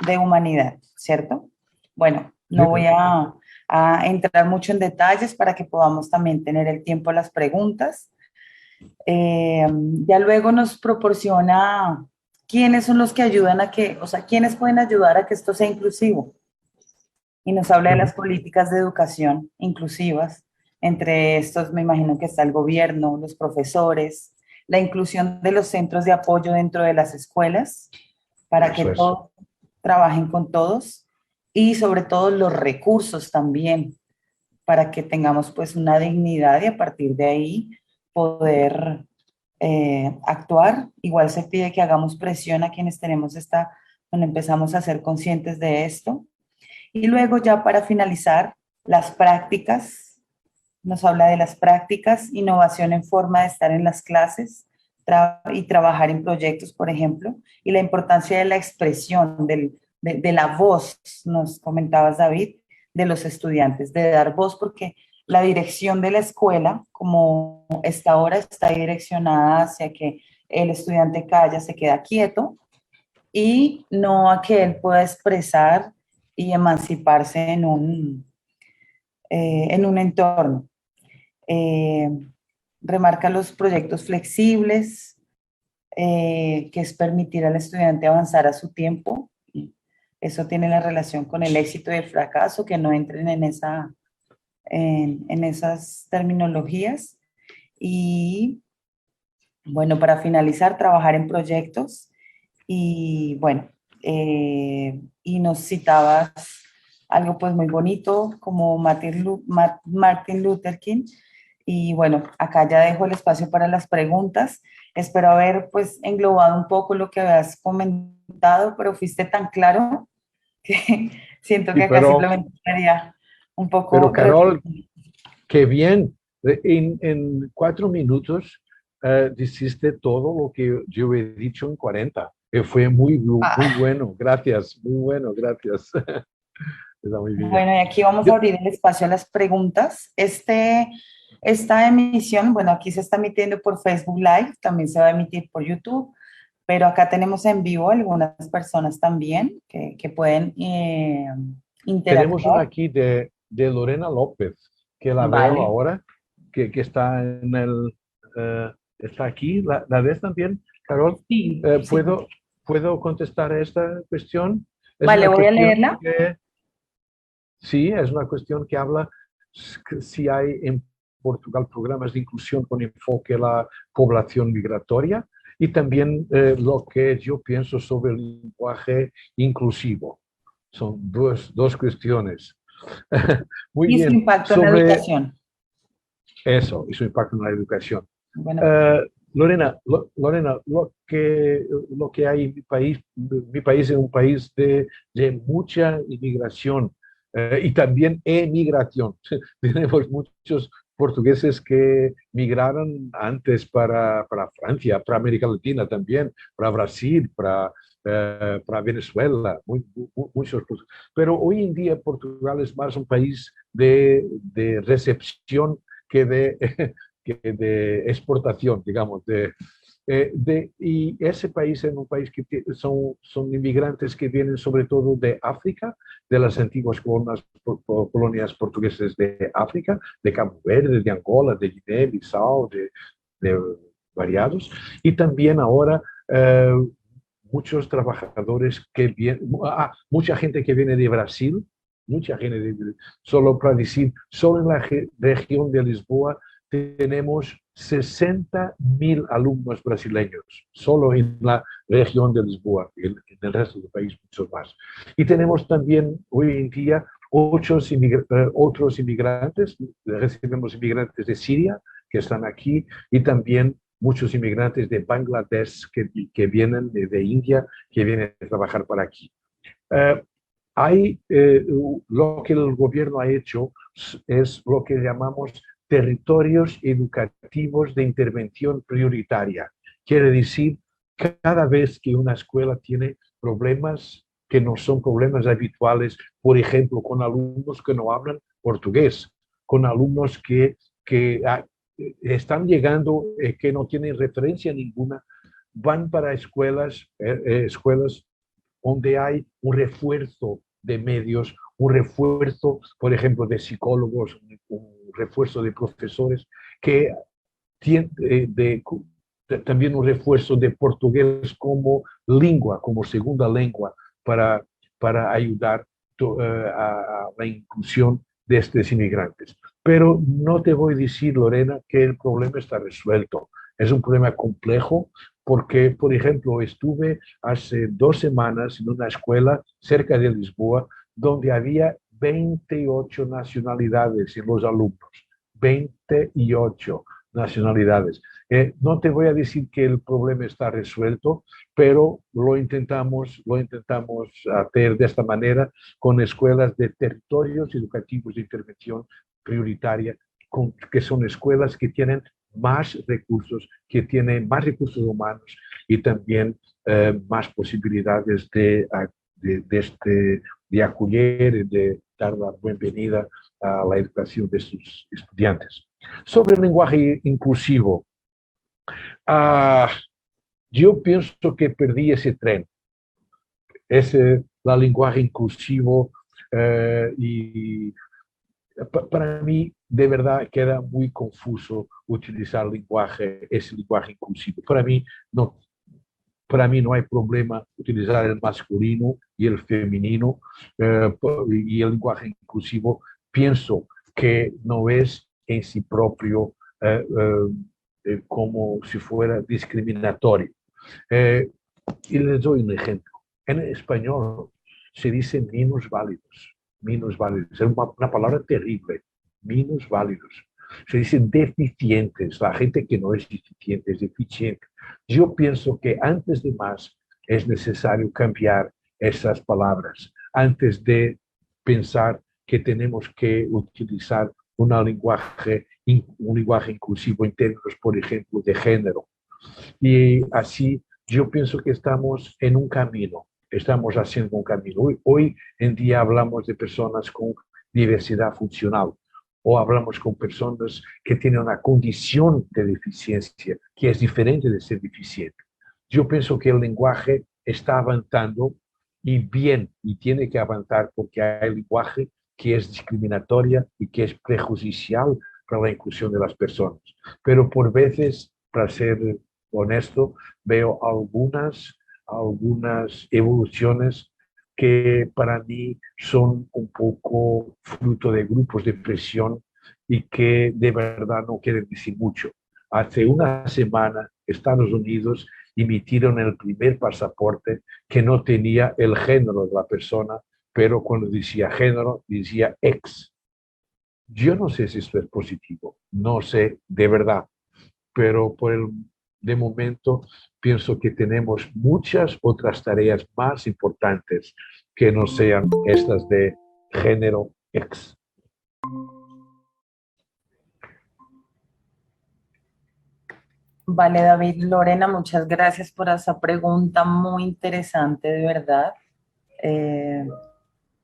de humanidad, ¿cierto? Bueno, Sí, no voy a entrar mucho en detalles para que podamos también tener el tiempo a las preguntas. Ya luego nos proporciona quiénes son los que ayudan a que, o sea, quiénes pueden ayudar a que esto sea inclusivo. Y nos habla de las políticas de educación inclusivas. Entre estos, me imagino que está el gobierno, los profesores, la inclusión de los centros de apoyo dentro de las escuelas para que eso es. todos trabajen con todos y sobre todo los recursos también para que tengamos pues una dignidad y a partir de ahí poder actuar. Igual se pide que hagamos presión a quienes tenemos cuando empezamos a ser conscientes de esto. Y luego ya para finalizar, las prácticas, nos habla de las prácticas, innovación en forma de estar en las clases y trabajar en proyectos, por ejemplo, y la importancia de la expresión, de la voz, nos comentabas, David, de los estudiantes, de dar voz, porque la dirección de la escuela, como esta ahora, está direccionada hacia que el estudiante calla, se queda quieto y no a que él pueda expresar y emanciparse en un entorno. Eh, remarca los proyectos flexibles, que es permitir al estudiante avanzar a su tiempo. Eso tiene la relación con el éxito y el fracaso, que no entren en esas terminologías. Y bueno, para finalizar, trabajar en proyectos. Y bueno, y nos citabas algo pues muy bonito como Martin Luther King. Y bueno, acá ya dejo el espacio para las preguntas. Espero haber pues englobado un poco lo que habías comentado, pero fuiste tan claro que siento Sí, que acá simplemente estaría un pero poco Carol, repetir. qué bien. En 4 minutos dijiste todo lo que yo he dicho en 40. Fue muy Ah, bueno. Gracias, muy bueno, gracias. Está muy bien. bueno, y aquí vamos a Yo- abrir el espacio a las preguntas. Esta emisión, bueno, aquí se está emitiendo por Facebook Live, también se va a emitir por YouTube, pero acá tenemos en vivo algunas personas también que pueden Tenemos una interactuar. aquí de Lorena López, que la veo Vale. ahora, que está está aquí. ¿La ves también, Carol? Sí, Eh, sí. ¿puedo, ¿Puedo contestar a esta cuestión? Es Vale, una voy a cuestión leerla. que, sí, es una cuestión que habla si hay en Portugal programas de inclusión con enfoque a la población migratoria y también lo que yo pienso sobre el lenguaje inclusivo. Son dos cuestiones. Muy Y su bien, impacto en la sobre educación. eso y su impacto en la educación. Bueno, Eh, Lorena, lo que hay en mi país es un país de mucha inmigración y también emigración. Tenemos muchos portugueses que migraron antes para Francia, para América Latina también, para Brasil, para Venezuela, muchos. Pero hoy en día Portugal es más un país de recepción que de exportación, digamos, y ese país es un país que son inmigrantes que vienen sobre todo de África, de las antiguas colonias portuguesas de África, de Cabo Verde, de Angola, de Guinea, Bissau, de variados, y también ahora muchos trabajadores que vienen, mucha gente que viene de Brasil, mucha gente, solo para decir, solo en la región de Lisboa tenemos 60.000 alumnos brasileños, solo en la región de Lisboa, en el resto del país muchos más. Y tenemos también hoy en día otros inmigrantes, recibimos inmigrantes de Siria que están aquí y también muchos inmigrantes de Bangladesh que vienen de India, que vienen a trabajar para aquí. Lo que el gobierno ha hecho es lo que llamamos territorios educativos de intervención prioritaria. Quiere decir, cada vez que una escuela tiene problemas que no son problemas habituales, por ejemplo, con alumnos que no hablan portugués, con alumnos que están llegando, que no tienen referencia ninguna, van para escuelas donde hay un refuerzo de medios, un refuerzo, por ejemplo, de psicólogos, un refuerzo de profesores, que tiene, también un refuerzo de portugués como lengua, como segunda lengua, para ayudar a la inclusión de estos inmigrantes. Pero no te voy a decir, Lorena, que el problema está resuelto. Es un problema complejo porque, por ejemplo, estuve hace 2 semanas en una escuela cerca de Lisboa donde había 28 nacionalidades en los alumnos. 28 nacionalidades. No te voy a decir que el problema está resuelto, pero lo intentamos hacer de esta manera con escuelas de territorios educativos de intervención prioritaria, que son escuelas que tienen más recursos, que tienen más recursos humanos y también más posibilidades de acolher y de dar la bienvenida a la educación de sus estudiantes. Sobre el lenguaje inclusivo, yo pienso que perdí ese tren, el lenguaje inclusivo, y para mí, de verdad, queda muy confuso utilizar ese lenguaje inclusivo. Para mí no hay problema utilizar el masculino y el femenino, y el lenguaje inclusivo pienso que no es en sí propio como si fuera discriminatorio. Y les doy un ejemplo. En español se dice menos válidos. Es una palabra terrible, menos válidos. Se dicen deficientes, la gente que no es deficiente, es deficiente. Yo pienso que antes de más es necesario cambiar esas palabras, antes de pensar que tenemos que utilizar un lenguaje inclusivo en términos, por ejemplo, de género. Y así yo pienso que estamos en un camino, estamos haciendo un camino. Hoy en día hablamos de personas con diversidad funcional o hablamos con personas que tienen una condición de deficiencia que es diferente de ser deficiente. Yo pienso que el lenguaje está avanzando y bien, y tiene que avanzar porque hay lenguaje que es discriminatoria y que es prejudicial para la inclusión de las personas. Pero por veces, para ser honesto, veo algunas evoluciones que para mí son un poco fruto de grupos de presión y que de verdad no quieren decir mucho. Hace una semana, Estados Unidos emitieron el primer pasaporte que no tenía el género de la persona, pero cuando decía género, decía ex. Yo no sé si esto es positivo, no sé de verdad, pero de momento pienso que tenemos muchas otras tareas más importantes que no sean estas de género ex. Vale, David. Lorena, muchas gracias por esa pregunta muy interesante, de verdad. Eh,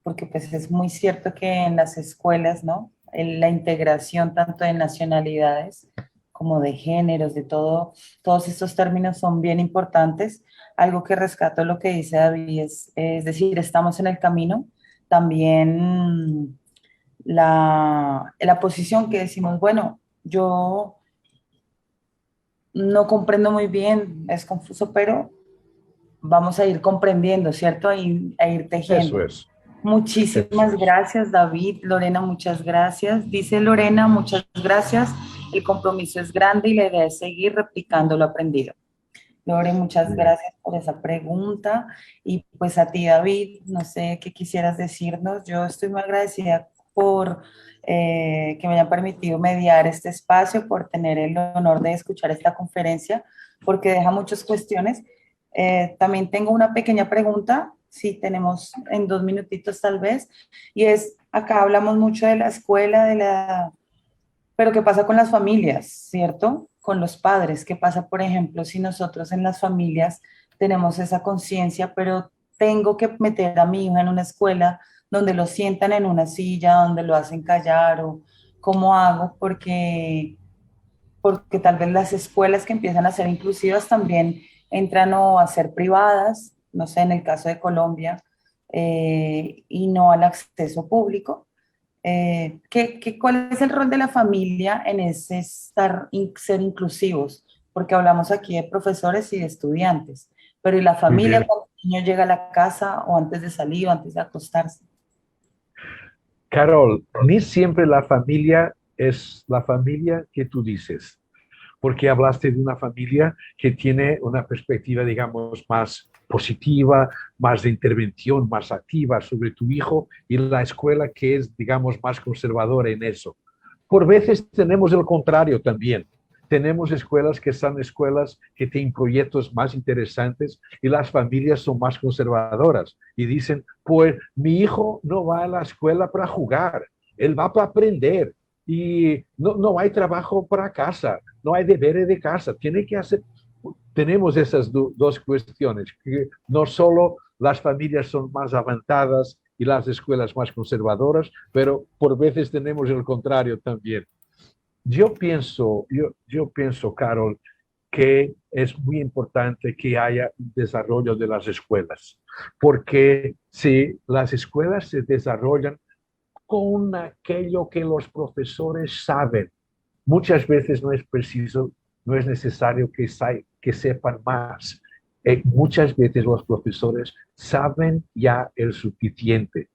Porque pues es muy cierto que en las escuelas, ¿no? La integración tanto de nacionalidades como de géneros, de todo, todos estos términos son bien importantes. Algo que rescato lo que dice David es decir, estamos en el camino. También la posición que decimos, bueno, yo no comprendo muy bien, es confuso, pero vamos a ir comprendiendo, ¿cierto? A ir tejiendo. Eso es. Muchísimas Eso es. gracias, David. Lorena, muchas gracias. Dice Lorena, muchas gracias. El compromiso es grande y la idea es seguir replicando lo aprendido. Lore, muchas Muy bien. gracias por esa pregunta. Y pues a ti, David, no sé qué quisieras decirnos. Yo estoy muy agradecida por que me hayan permitido mediar este espacio, por tener el honor de escuchar esta conferencia, porque deja muchas cuestiones. También tengo una pequeña pregunta, si tenemos en 2 minutitos tal vez, y es, acá hablamos mucho de la escuela, pero ¿qué pasa con las familias, cierto? Con los padres, ¿qué pasa, por ejemplo, si nosotros en las familias tenemos esa conciencia, pero tengo que meter a mi hija en una escuela donde lo sientan en una silla, donde lo hacen callar, o cómo hago? Porque tal vez las escuelas que empiezan a ser inclusivas también entran o a ser privadas, no sé, en el caso de Colombia, y no al acceso público. ¿Cuál es el rol de la familia en ese ser inclusivos? Porque hablamos aquí de profesores y de estudiantes, pero ¿y la Muy familia bien. cuando el niño llega a la casa o antes de salir o antes de acostarse? Carol, ni siempre la familia es la familia que tú dices, porque hablaste de una familia que tiene una perspectiva, digamos, más positiva, más de intervención, más activa sobre tu hijo, y la escuela que es, digamos, más conservadora en eso. Por veces tenemos el contrario también. Tenemos escuelas que son escuelas que tienen proyectos más interesantes y las familias son más conservadoras y dicen, pues mi hijo no va a la escuela para jugar, él va para aprender y no hay trabajo para casa, no hay deberes de casa, tiene que hacer. Tenemos esas dos cuestiones, que no solo las familias son más avanzadas y las escuelas más conservadoras, pero por veces tenemos el contrario también. Yo pienso, Carol, que es muy importante que haya un desarrollo de las escuelas, porque si las escuelas se desarrollan con aquello que los profesores saben, muchas veces no es preciso, no es necesario que sepan más. Muchas veces los profesores saben ya el suficiente.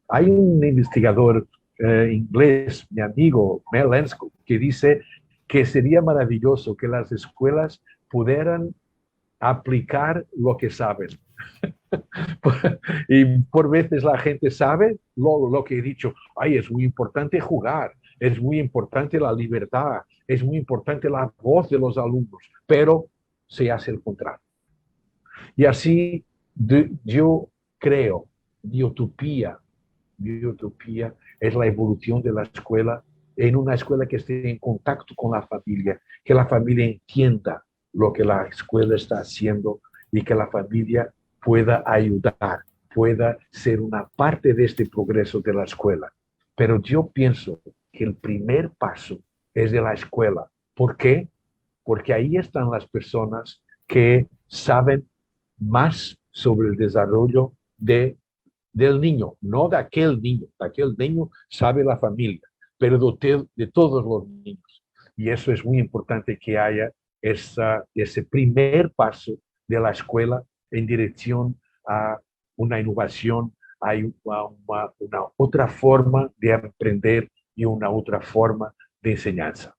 Hay un investigador inglés, mi amigo Mel Enskog, que dice que sería maravilloso que las escuelas pudieran aplicar lo que saben. Y por veces la gente sabe lo que he dicho, ay, es muy importante jugar, es muy importante la libertad, es muy importante la voz de los alumnos, pero se hace el contrario. Y así yo creo, mi utopía es la evolución de la escuela en una escuela que esté en contacto con la familia, que la familia entienda lo que la escuela está haciendo y que la familia pueda ayudar, pueda ser una parte de este progreso de la escuela. Pero yo pienso que el primer paso es de la escuela. ¿Por qué? Porque ahí están las personas que saben más sobre el desarrollo del niño, no de aquel niño sabe la familia, pero de todos los niños. Y eso es muy importante que haya ese primer paso de la escuela en dirección a una innovación, a una otra forma de aprender y una otra forma de enseñanza.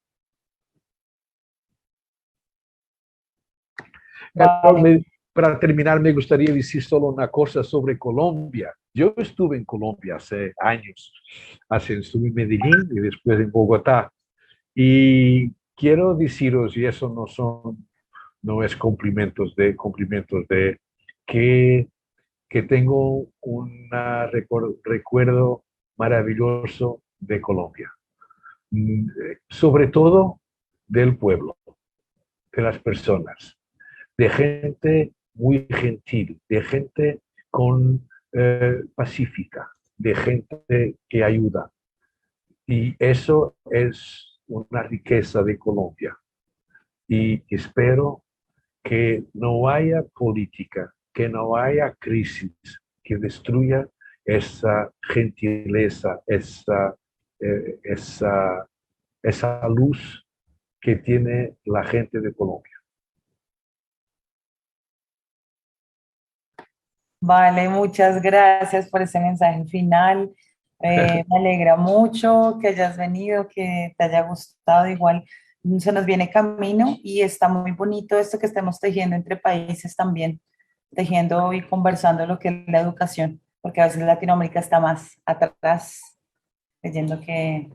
Carol, Vale. para terminar, me gustaría decir solo una cosa sobre Colombia. Yo estuve en Colombia hace años. Estuve en Medellín y después en Bogotá. Y quiero deciros, y eso no es cumplimentos de que, que tengo un recuerdo maravilloso de Colombia. Sobre todo del pueblo, de las personas, de gente muy gentil, de gente pacífica, de gente que ayuda. Y eso es una riqueza de Colombia. Y espero que no haya política, que no haya crisis que destruya esa gentileza, eh, esa, esa luz que tiene la gente de Colombia. Vale, muchas gracias por ese mensaje final. Me alegra mucho que hayas venido, que te haya gustado. Igual se nos viene camino y está muy bonito esto que estemos tejiendo entre países también, tejiendo y conversando lo que es la educación, porque a veces Latinoamérica está más atrás creyendo que,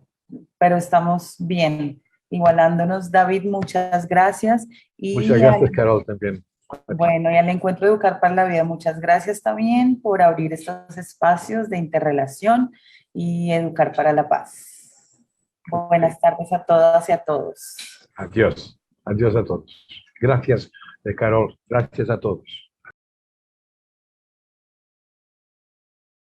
pero estamos bien, igualándonos. David, muchas gracias. Muchas Y gracias, Carol, también. bueno, y al Encuentro Educar para la Vida, muchas gracias también por abrir estos espacios de interrelación y educar para la paz. Buenas tardes a todas y a todos. Adiós. Adiós a todos. Gracias, Carol. Gracias a todos.